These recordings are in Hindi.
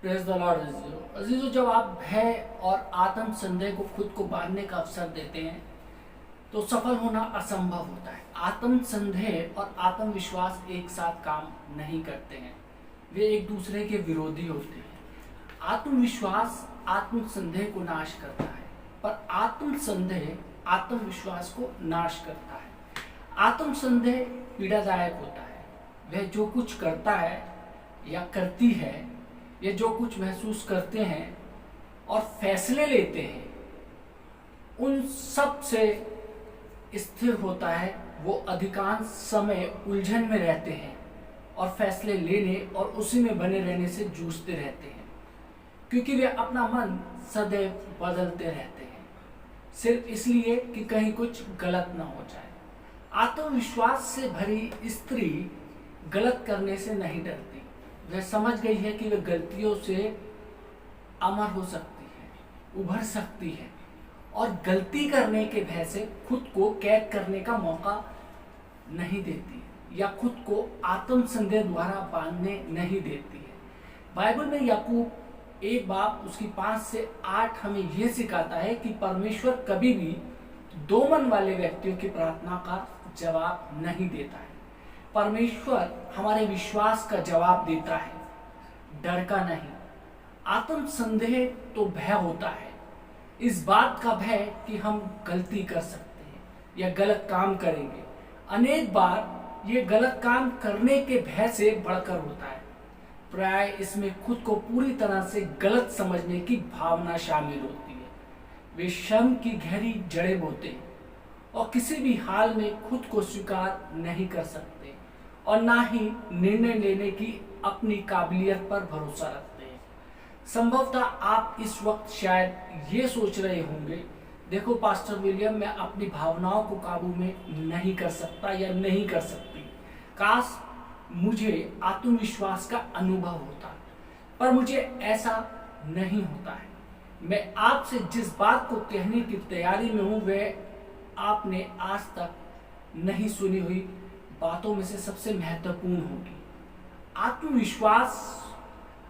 प्रेज द लॉर्ड अजीजो, जब आप भय और आत्म संदेह को खुद को बांधने का अवसर देते हैं तो सफल होना असंभव होता है। आत्म संदेह और आत्मविश्वास एक साथ काम नहीं करते हैं, वे एक दूसरे के विरोधी होते हैं। आत्मविश्वास आत्म संदेह को नाश करता है, पर आत्म संदेह आत्मविश्वास को नाश करता है। आत्म संदेह पीड़ादायक होता है। वह जो कुछ करता है या करती है, ये जो कुछ महसूस करते हैं और फैसले लेते हैं, उन सब से स्थिर होता है। वो अधिकांश समय उलझन में रहते हैं और फैसले लेने और उसी में बने रहने से जूझते रहते हैं, क्योंकि वे अपना मन सदैव बदलते रहते हैं, सिर्फ इसलिए कि कहीं कुछ गलत ना हो जाए। आत्मविश्वास से भरी स्त्री गलत करने से नहीं डरती। वह समझ गई है कि वह गलतियों से अमर हो सकती है, उभर सकती है और गलती करने के भय से खुद को कैद करने का मौका नहीं देती या खुद को आत्म संदेह द्वारा बांधने नहीं देती है। बाइबल में याकूब 1 उसकी 5 से 8 हमें यह सिखाता है कि परमेश्वर कभी भी दो मन वाले व्यक्तियों की प्रार्थना का जवाब नहीं देता है। परमेश्वर हमारे विश्वास का जवाब देता है, डर का नहीं। आत्म संदेह तो भय होता है, इस बात का भय कि हम गलती कर सकते हैं या गलत काम करेंगे। अनेक बार ये गलत काम करने के भय से बढ़कर होता है। प्राय इसमें खुद को पूरी तरह से गलत समझने की भावना शामिल होती है। वे शर्म की गहरी जड़ें बोते हैं और किसी भी हाल में खुद को स्वीकार नहीं कर सकते और ना ही निर्णय लेने की अपनी काबिलियत पर भरोसा रखते हैं। संभवतः आप इस वक्त शायद ये सोच रहे होंगे, देखो पास्टर विलियम, मैं अपनी भावनाओं को काबू में नहीं कर सकता या नहीं कर सकती। काश मुझे आत्मविश्वास का अनुभव होता, पर मुझे ऐसा नहीं होता है। मैं आपसे जिस बात को कहने की तैयारी में हूं, वह आपने आज तक नहीं सुनी हुई बातों में से सबसे महत्वपूर्ण होगी।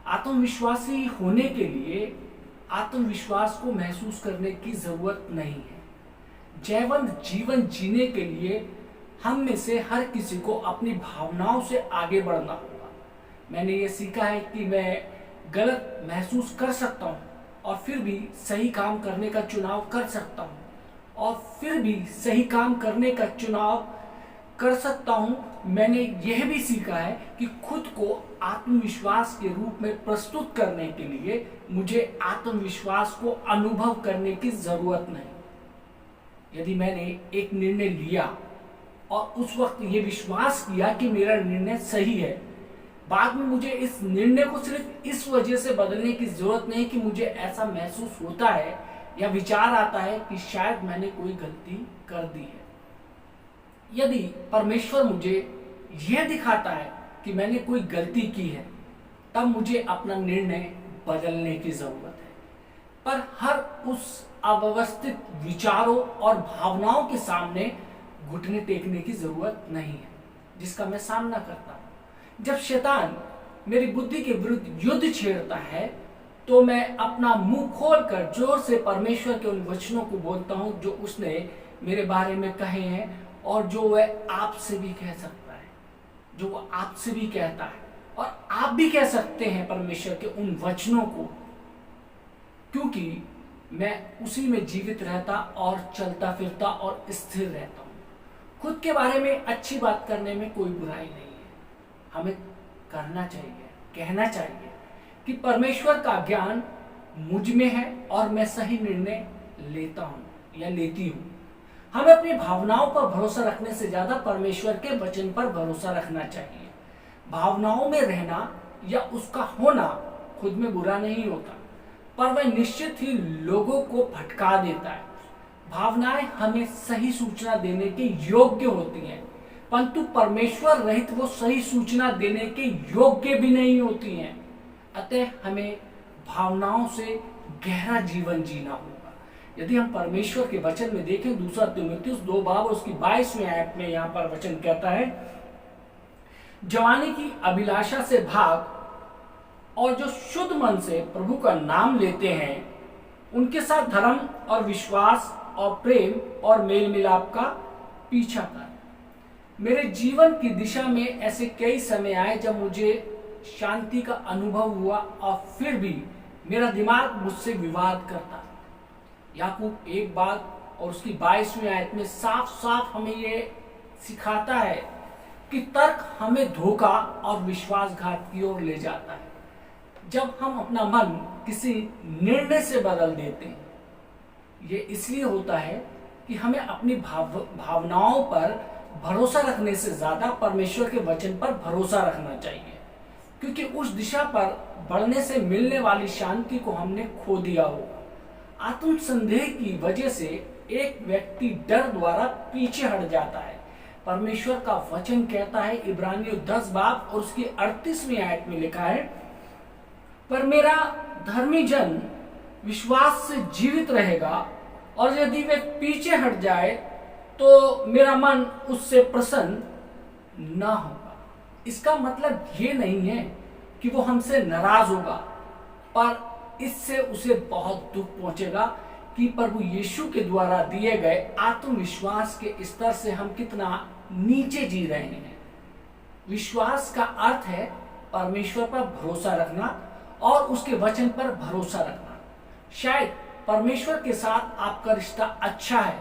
आत्मविश्वासी होने के लिए आत्मविश्वास को महसूस करने की जरूरत नहीं है। जयवंत जीवन जीने के लिए हम में से हर किसी को अपनी भावनाओं से आगे बढ़ना होगा। मैंने ये सीखा है कि मैं गलत महसूस कर सकता हूँ और फिर भी सही काम करने का चुनाव कर सकता हूँ और फिर भी सही काम करने का चुनाव कर सकता हूं। मैंने यह भी सीखा है कि खुद को आत्मविश्वास के रूप में प्रस्तुत करने के लिए मुझे आत्मविश्वास को अनुभव करने की जरूरत नहीं। यदि मैंने एक निर्णय लिया और उस वक्त ये विश्वास किया कि मेरा निर्णय सही है, बाद में मुझे इस निर्णय को सिर्फ इस वजह से बदलने की जरूरत नहीं कि मुझे ऐसा महसूस होता है या विचार आता है कि शायद मैंने कोई गलती कर दी है। यदि परमेश्वर मुझे यह दिखाता है कि मैंने कोई गलती की है, तब मुझे अपना निर्णय बदलने की जरूरत है। पर हर उस अव्यवस्थित विचारों और भावनाओं के सामने घुटने टेकने की जरूरत नहीं है जिसका मैं सामना करता हूं। जब शैतान मेरी बुद्धि के विरुद्ध युद्ध छेड़ता है, तो मैं अपना मुंह खोलकर जोर से परमेश्वर के उन वचनों को बोलता हूं जो उसने मेरे बारे में कहे हैं और जो वह आपसे भी कह सकता है, जो वह आपसे भी कहता है और आप भी कह सकते हैं परमेश्वर के उन वचनों को, क्योंकि मैं उसी में जीवित रहता और चलता फिरता और स्थिर रहता हूं। खुद के बारे में अच्छी बात करने में कोई बुराई नहीं है। हमें करना चाहिए, कहना चाहिए कि परमेश्वर का ज्ञान मुझ में है और मैं सही निर्णय लेता हूं या लेती हूं। हमें अपनी भावनाओं पर भरोसा रखने से ज्यादा परमेश्वर के वचन पर भरोसा रखना चाहिए। भावनाओं में रहना या उसका होना खुद में बुरा नहीं होता, पर वह निश्चित ही लोगों को भटका देता है। भावनाएं हमें सही सूचना देने के योग्य होती हैं, परंतु परमेश्वर रहित वो सही सूचना देने के योग्य भी नहीं होती हैं। अतः हमें भावनाओं से गहरा जीवन जीना होगा। यदि हम परमेश्वर के वचन में देखें, 2 तीमुथियुस 2 उसकी 22वीं आयत में यहाँ पर वचन कहता है, जवानी की अभिलाषा से भाग और जो शुद्ध मन से प्रभु का नाम लेते हैं उनके साथ धर्म और विश्वास और प्रेम और मेल मिलाप का पीछा कर। मेरे जीवन की दिशा में ऐसे कई समय आए जब मुझे शांति का अनुभव हुआ और फिर भी मेरा दिमाग मुझसे विवाद करता। याकूब 1 बात और उसकी 22वीं आयत में साफ साफ हमें ये सिखाता है कि तर्क हमें धोखा और विश्वासघात की ओर ले जाता है। जब हम अपना मन किसी निर्णय से बदल देते हैं, ये इसलिए होता है कि हमें अपनी भावनाओं पर भरोसा रखने से ज्यादा परमेश्वर के वचन पर भरोसा रखना चाहिए, क्योंकि उस दिशा पर बढ़ने से मिलने वाली शांति को हमने खो दिया होगा। आत्म संदेह की वजह से एक व्यक्ति डर द्वारा पीछे हट जाता है। परमेश्वर का वचन कहता है, इब्रानियों 10 बाब और उसकी 38वीं आयत में लिखा है, पर मेरा धर्मी जन विश्वास से जीवित रहेगा और यदि वे पीछे हट जाए तो मेरा मन उससे प्रसन्न ना होगा। इसका मतलब ये नहीं है कि वो हमसे नाराज होगा, पर इससे उसे बहुत दुख पहुंचेगा कि प्रभु यीशु के द्वारा दिए गए आत्मविश्वास के स्तर से हम कितना नीचे जी रहे हैं। विश्वास का अर्थ है परमेश्वर पर भरोसा रखना और उसके वचन पर भरोसा रखना। शायद परमेश्वर के साथ आपका रिश्ता अच्छा है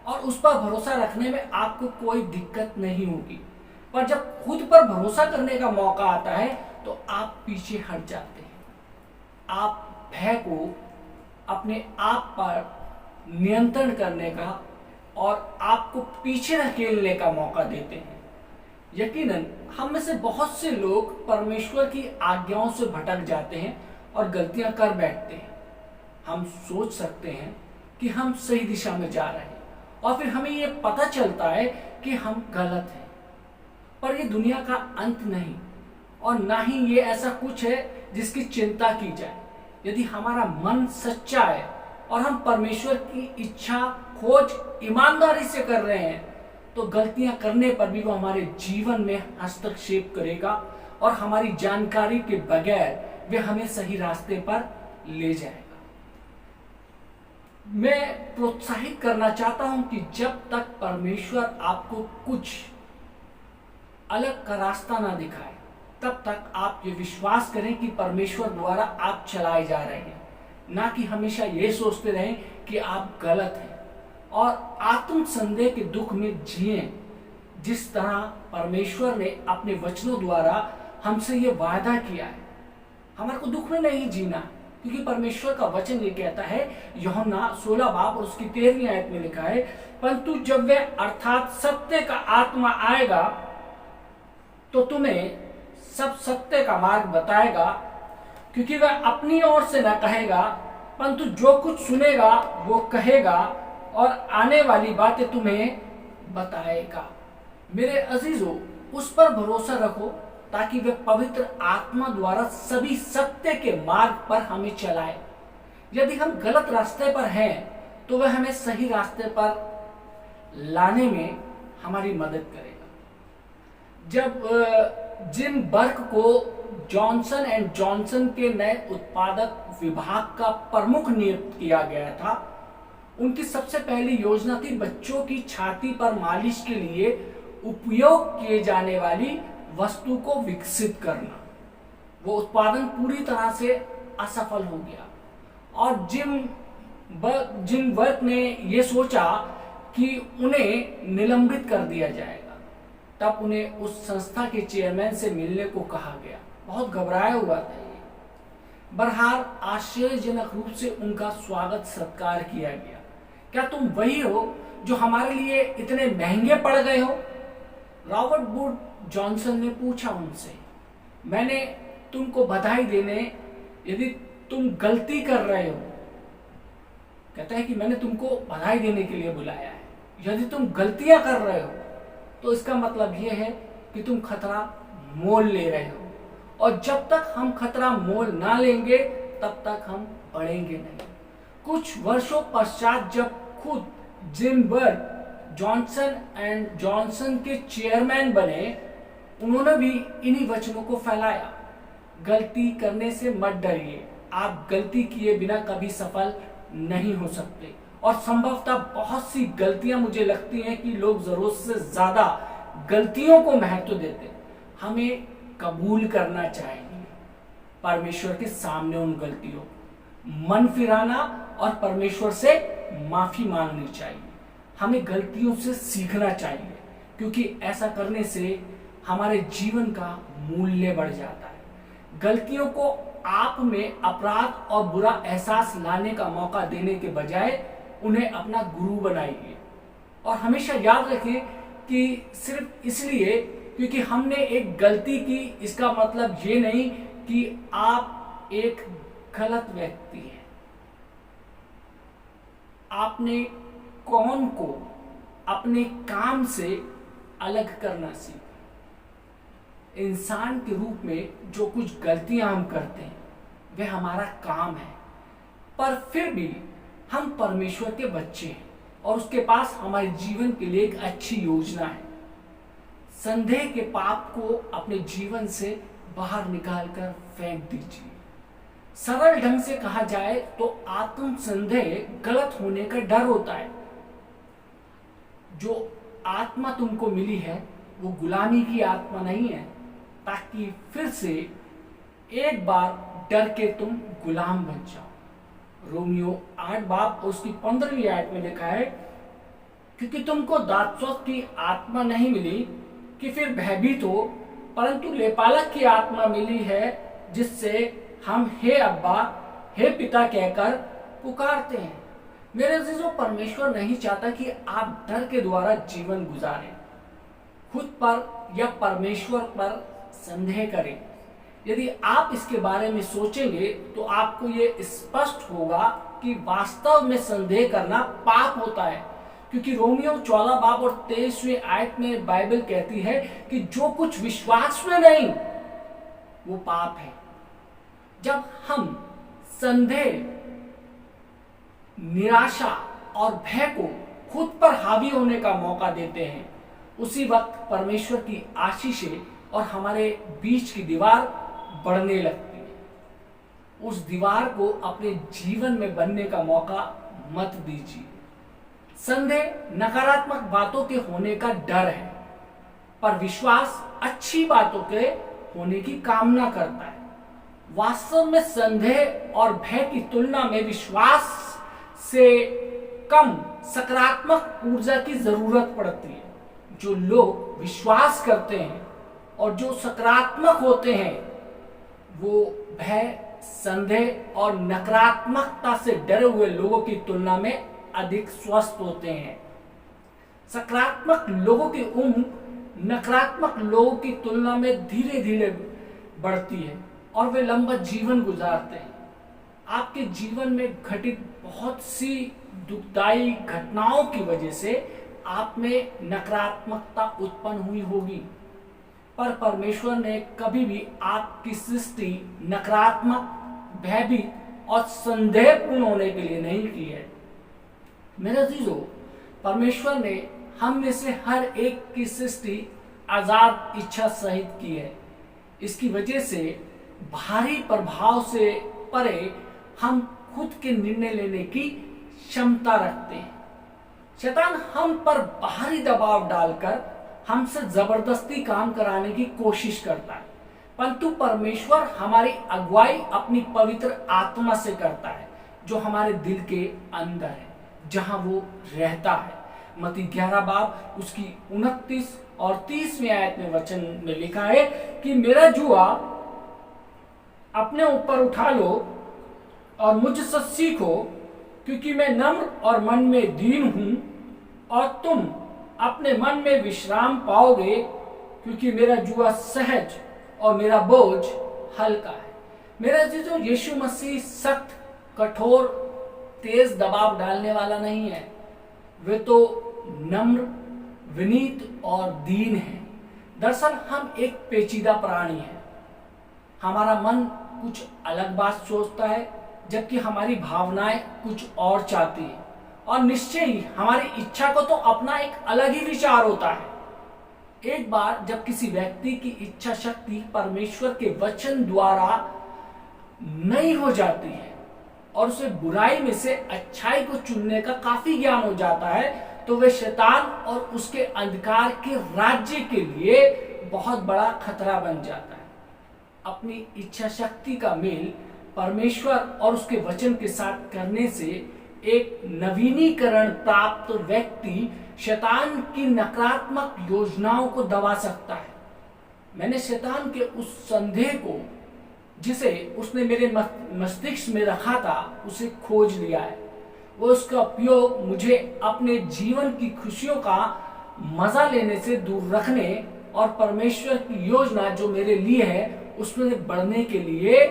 और उस पर भरोसा रखने में आपको कोई दिक्कत नहीं होगी, पर जब खुद पर भरोसा करने का मौका आता है तो आप पीछे हट जाते हैं। आप भय को अपने आप पर नियंत्रण करने का और आपको पीछे धकेलने का मौका देते हैं। यकीनन हम में से बहुत से लोग परमेश्वर की आज्ञाओं से भटक जाते हैं और गलतियां कर बैठते हैं। हम सोच सकते हैं कि हम सही दिशा में जा रहे हैं और फिर हमें यह पता चलता है कि हम गलत हैं, पर यह दुनिया का अंत नहीं और ना ही ये ऐसा कुछ है जिसकी चिंता की जाए। यदि हमारा मन सच्चा है और हम परमेश्वर की इच्छा खोज ईमानदारी से कर रहे हैं तो गलतियां करने पर भी वो हमारे जीवन में हस्तक्षेप करेगा और हमारी जानकारी के बगैर वे हमें सही रास्ते पर ले जाएगा। मैं प्रोत्साहित करना चाहता हूं कि जब तक परमेश्वर आपको कुछ अलग का रास्ता ना दिखाए तब तक आप ये विश्वास करें कि परमेश्वर द्वारा आप चलाए जा रहे हैं, ना कि हमेशा ये सोचते रहें कि आप गलत हैं और आत्म संदेह के दुख में जिएं। जिस तरह परमेश्वर ने अपने वचनों द्वारा हमसे ये वादा किया है, हमारे को दुख में नहीं जीना, क्योंकि परमेश्वर का वचन ये कहता है, यूहन्ना 16 बाब और उसकी 13वीं आयत में लिखा है, परंतु जब वह अर्थात सत्य का आत्मा आएगा तो तुम्हें सब सत्य का मार्ग बताएगा, क्योंकि वह अपनी ओर से न कहेगा परंतु जो कुछ सुनेगा वो कहेगा और आने वाली बातें तुम्हें बताएगा। मेरे अजीजों, उस पर भरोसा रखो ताकि वे पवित्र आत्मा द्वारा सभी सत्य के मार्ग पर हमें चलाए। यदि हम गलत रास्ते पर हैं तो वह हमें सही रास्ते पर लाने में हमारी मदद करेगा। जब जिम बर्क को जॉनसन एंड जॉनसन के नए उत्पादक विभाग का प्रमुख नियुक्त किया गया था, उनकी सबसे पहली योजना थी बच्चों की छाती पर मालिश के लिए उपयोग किए जाने वाली वस्तु को विकसित करना। वो उत्पादन पूरी तरह से असफल हो गया और जिम बर्क ने यह सोचा कि उन्हें निलंबित कर दिया जाएगा। तब उन्हें उस संस्था के चेयरमैन से मिलने को कहा गया। बहुत घबराया हुआ था ये। बहरहाल आश्चर्यजनक रूप से उनका स्वागत सत्कार किया गया। क्या तुम वही हो जो हमारे लिए इतने महंगे पड़ गए हो? रॉबर्ट वुड जॉनसन ने पूछा उनसे। मैंने तुमको बधाई देने यदि तुम गलती कर रहे हो, कहता है कि मैंने तुमको बधाई देने के लिए बुलाया है। यदि तुम गलतियां कर रहे हो तो इसका मतलब यह है कि तुम खतरा मोल ले रहे हो, और जब तक हम खतरा मोल ना लेंगे तब तक हम बढ़ेंगे नहीं। कुछ वर्षों पश्चात जब खुद Jim Burke Johnson and Johnson के चेयरमैन बने, उन्होंने भी इन्हीं वचनों को फैलाया। गलती करने से मत डरिए। आप गलती किए बिना कभी सफल नहीं हो सकते। और संभवतः बहुत सी गलतियां मुझे लगती हैं कि लोग जरूरत से ज्यादा गलतियों को महत्व देते हैं। हमें कबूल करना चाहिए परमेश्वर के सामने उन गलतियों को, मन फिराना और परमेश्वर से माफी मांगनी चाहिए। हमें गलतियों से सीखना चाहिए, क्योंकि ऐसा करने से हमारे जीवन का मूल्य बढ़ जाता है। गलतियों को आप में अपराध और बुरा एहसास लाने का मौका देने के बजाय उन्हें अपना गुरु बनाइए। और हमेशा याद रखें कि सिर्फ इसलिए क्योंकि हमने एक गलती की, इसका मतलब ये नहीं कि आप एक गलत व्यक्ति हैं। आपने कौन को अपने काम से अलग करना सीखा। इंसान के रूप में जो कुछ गलतियां हम करते हैं वह हमारा काम है, पर फिर भी हम परमेश्वर के बच्चे हैं और उसके पास हमारे जीवन के लिए एक अच्छी योजना है। संदेह के पाप को अपने जीवन से बाहर निकालकर फेंक दीजिए। सरल ढंग से कहा जाए तो आत्म संदेह गलत होने का डर होता है। जो आत्मा तुमको मिली है वो गुलामी की आत्मा नहीं है, ताकि फिर से एक बार डर के तुम गुलाम बन जाओ। रोमियो 8 बाब उसकी 15वीं आयत में लिखा है, क्योंकि तुमको दासत्व की आत्मा नहीं मिली कि फिर भयभीत हो, परंतु लेपालक की आत्मा मिली है, जिससे हम हे अब्बा हे पिता कहकर पुकारते हैं। मेरे अजीजों, परमेश्वर नहीं चाहता कि आप डर के द्वारा जीवन गुजारें, खुद पर या परमेश्वर पर संदेह करें। यदि आप इसके बारे में सोचेंगे तो आपको ये स्पष्ट होगा कि वास्तव में संदेह करना पाप होता है, क्योंकि रोमियो 14 बाब और 23वीं आयत में बाइबल कहती है कि जो कुछ विश्वास में नहीं वो पाप है। जब हम संदेह, निराशा और भय को खुद पर हावी होने का मौका देते हैं, उसी वक्त परमेश्वर की आशीषें और हमारे बीच की दीवार बढ़ने लगती है। उस दीवार को अपने जीवन में बनने का मौका मत दीजिए। संदेह नकारात्मक बातों के होने का डर है, पर विश्वास अच्छी बातों के होने की कामना करता है। वास्तव में संदेह और भय की तुलना में विश्वास से कम सकारात्मक ऊर्जा की जरूरत पड़ती है। जो लोग विश्वास करते हैं और जो सकारात्मक होते हैं वो भय, संदेह और नकारात्मकता से डरे हुए लोगों की तुलना में अधिक स्वस्थ होते हैं। सकारात्मक लोगों की उम्र नकारात्मक लोगों की तुलना में धीरे धीरे बढ़ती है और वे लंबा जीवन गुजारते हैं। आपके जीवन में घटित बहुत सी दुखदाई घटनाओं की वजह से आप में नकारात्मकता उत्पन्न हुई होगी, पर परमेश्वर ने कभी भी आपकी सृष्टि नकारात्मक, भयभीत और संदेहपूर्ण होने के लिए नहीं की है। मेरे अजीजों, परमेश्वर ने हम में से हर एक की सृष्टि आजाद इच्छा सहित की है। इसकी वजह से भारी प्रभाव से परे हम खुद के निर्णय लेने की क्षमता रखते हैं। शैतान हम पर बाहरी दबाव डालकर हमसे जबरदस्ती काम कराने की कोशिश करता है, परंतु परमेश्वर हमारी अगुवाई अपनी पवित्र आत्मा से करता है, जो हमारे दिल के अंदर है, जहां वो रहता है। मत्ती 11 बाब उसकी 29 और 30वीं आयत में वचन में लिखा है कि मेरा जुआ अपने ऊपर उठा लो और मुझसे सीखो, क्योंकि मैं नम्र और मन में दीन हूं, और तुम अपने मन में विश्राम पाओगे, क्योंकि मेरा जुआ सहज और मेरा बोझ हल्का है। मेरे अजीजों, यीशु मसीह सख्त, कठोर, तेज दबाव डालने वाला नहीं है। वे तो नम्र, विनीत और दीन है। दरअसल हम एक पेचीदा प्राणी हैं। हमारा मन कुछ अलग बात सोचता है, जबकि हमारी भावनाएं कुछ और चाहती है, और निश्चय ही हमारी इच्छा को तो अपना एक अलग ही विचार होता है। एक बार जब किसी व्यक्ति की इच्छा शक्ति परमेश्वर के वचन द्वारा नई हो जाती है और उसे बुराई में से अच्छाई को चुनने का काफी ज्ञान हो जाता है, तो वे शैतान और उसके अंधकार के राज्य के लिए बहुत बड़ा खतरा बन जाता है। अपनी इच्छा शक्ति का मेल परमेश्वर और उसके वचन के साथ करने से एक नवीनीकरण प्राप्त व्यक्ति शैतान की नकारात्मक योजनाओं को दबा सकता है। मैंने शैतान के उस संदेह को जिसे उसने मेरे मस्तिष्क में रखा था उसे खोज लिया है। वो उसका उपयोग मुझे अपने जीवन की खुशियों का मजा लेने से दूर रखने और परमेश्वर की योजना जो मेरे लिए है उसमें बढ़ने के लिए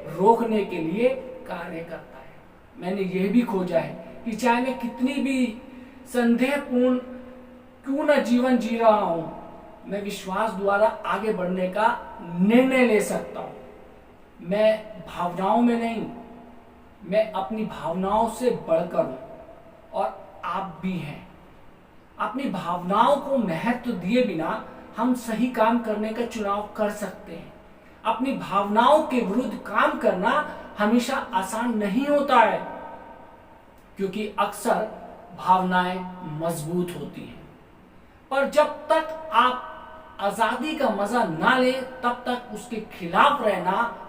रोकने के लिए कार्य करता है। मैंने यह भी खोजा है कि चाहे मैं कितनी भी संदेहपूर्ण क्यों न जीवन जी रहा हूं, मैं विश्वास द्वारा आगे बढ़ने का निर्णय ले सकता हूं। मैं भावनाओं में नहीं, मैं अपनी भावनाओं से बढ़कर हूं और आप भी हैं। अपनी भावनाओं को महत्व दिए बिना हम सही काम करने का चुनाव कर सकते हैं। अपनी भावनाओं के विरुद्ध काम करना हमेशा आसान नहीं होता है, क्योंकि अक्सर भावनाएं मजबूत होती हैं। पर जब तक आप आजादी का मजा ना ले तब तक उसके खिलाफ रहना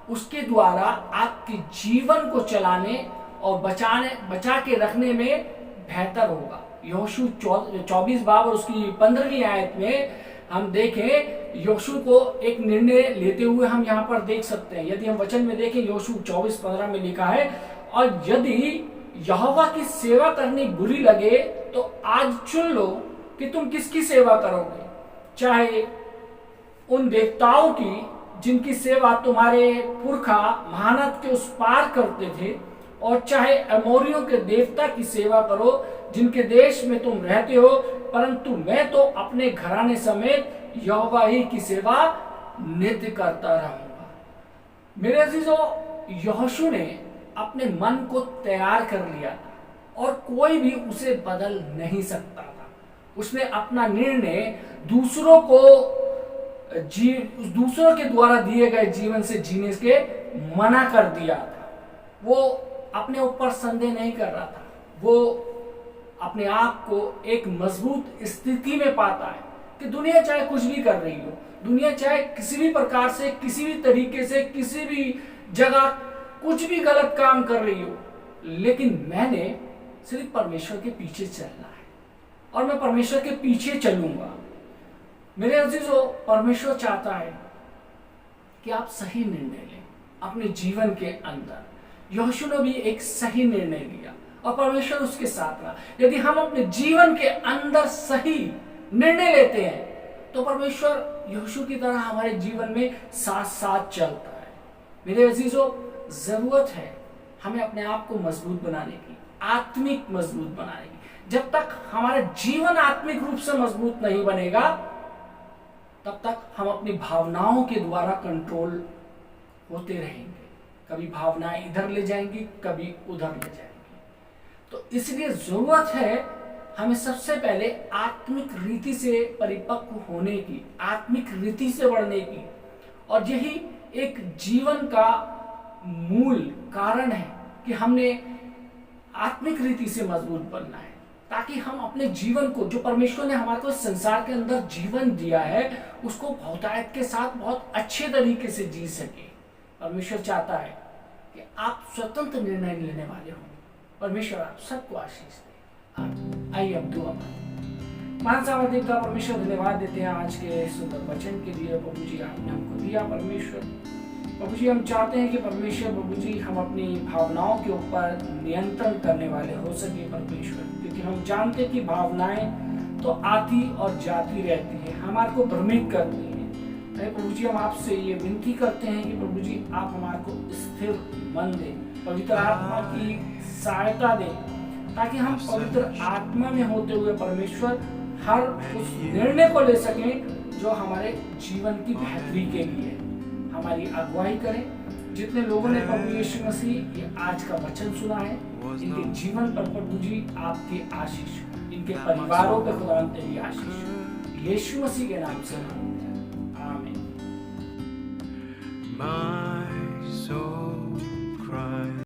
उसके द्वारा आपके जीवन को चलाने और बचा के रखने में बेहतर होगा। यहोशू 24 बाब और उसकी 15वीं आयत में हम देखें यहोशू को एक निर्णय लेते हुए हम यहाँ पर देख सकते हैं। यदि हम वचन में देखें यहोशू 24:15 में लिखा है, और यदि यहोवा की सेवा करनी बुरी लगे तो आज चुन लो कि तुम किसकी सेवा करोगे, चाहे उन देवताओं की जिनकी सेवा तुम्हारे पुरखा महानद के उस पार करते थे, और चाहे अमोरियों के देवता की सेवा करो जिनके देश में तुम रहते हो, परंतु मैं तो अपने घराने समेत यहोवा ही की सेवा नित्य करता रहूंगा। मेरे अजीजों, यहोशू ने अपने मन को तैयार कर लिया था और कोई भी उसे बदल नहीं सकता था। उसने अपना निर्णय दूसरों के द्वारा दिए गए जीवन से जीने के मना कर दिया था। वो अपने ऊपर संदेह नहीं कर रहा था। वो अपने आप को एक मजबूत स्थिति में पाता है कि दुनिया चाहे कुछ भी कर रही हो, दुनिया चाहे किसी भी प्रकार से, किसी भी तरीके से, किसी भी जगह कुछ भी गलत काम कर रही हो, लेकिन मैंने सिर्फ परमेश्वर के पीछे चलना है और मैं परमेश्वर के पीछे चलूंगा। मेरे अजीजों, परमेश्वर चाहता है कि आप सही निर्णय लें अपने जीवन के अंदर। यहोशू ने भी एक सही निर्णय लिया और परमेश्वर उसके साथ रहा। यदि हम अपने जीवन के अंदर सही निर्णय लेते हैं तो परमेश्वर यहोशू की तरह हमारे जीवन में साथ साथ चलता है। मेरे अजीजों, जरूरत है हमें अपने आप को मजबूत बनाने की, आत्मिक मजबूत बनाने की। जब तक हमारा जीवन आत्मिक रूप से मजबूत नहीं बनेगा तब तक हम अपनी भावनाओं के द्वारा कंट्रोल होते रहेंगे। कभी भावनाएं इधर ले जाएंगी, कभी उधर ले जाएंगी। तो इसलिए जरूरत है हमें सबसे पहले आत्मिक रीति से परिपक्व होने की, आत्मिक रीति से बढ़ने की, और यही एक जीवन का मूल कारण है कि हमने आत्मिक रीति से मजबूत बनना है, ताकि हम अपने जीवन को, जो परमेश्वर ने हमारे को संसार के अंदर जीवन दिया है, उसको बहुतायत के साथ बहुत अच्छे तरीके से जी सके। परमेश्वर चाहता है कि आप स्वतंत्र निर्णय लेने वाले हों। परमेश्वर आप सबको आशीष दे। आइए अब दुआ करें। महान सामर्थ्य का परमेश्वर, धन्यवाद देते हैं आज के सुंदर वचन के लिए। प्रभु जी, आपने हमको दिया परमेश्वर। प्रभु जी, हम चाहते हैं कि परमेश्वर प्रभु जी हम अपनी भावनाओं के ऊपर नियंत्रण करने वाले हो सके परमेश्वर, क्योंकि हम जानते कि भावनाएं तो आती और जाती रहती है, हमारे को भ्रमित करती है। प्रभु जी, हम आपसे ये विनती करते हैं कि प्रभु जी आप हमारे को स्थिर मन दें, पवित्र आत्मा की सहायता दें, ताकि हम पवित्र आत्मा में होते हुए परमेश्वर हर उस निर्णय को ले सकें जो हमारे जीवन की बेहतरी के लिए हमारी अगुवाई करें। जितने लोगों ने प्रभु यीशु मसीह ये आज का वचन सुना है, इनके जीवन पर प्रभु जी आपकी आशीष, इनके परिवारों पे खुदा तेरी आशीष। यीशु मसीह के नाम से मांगते हैं, आमीन।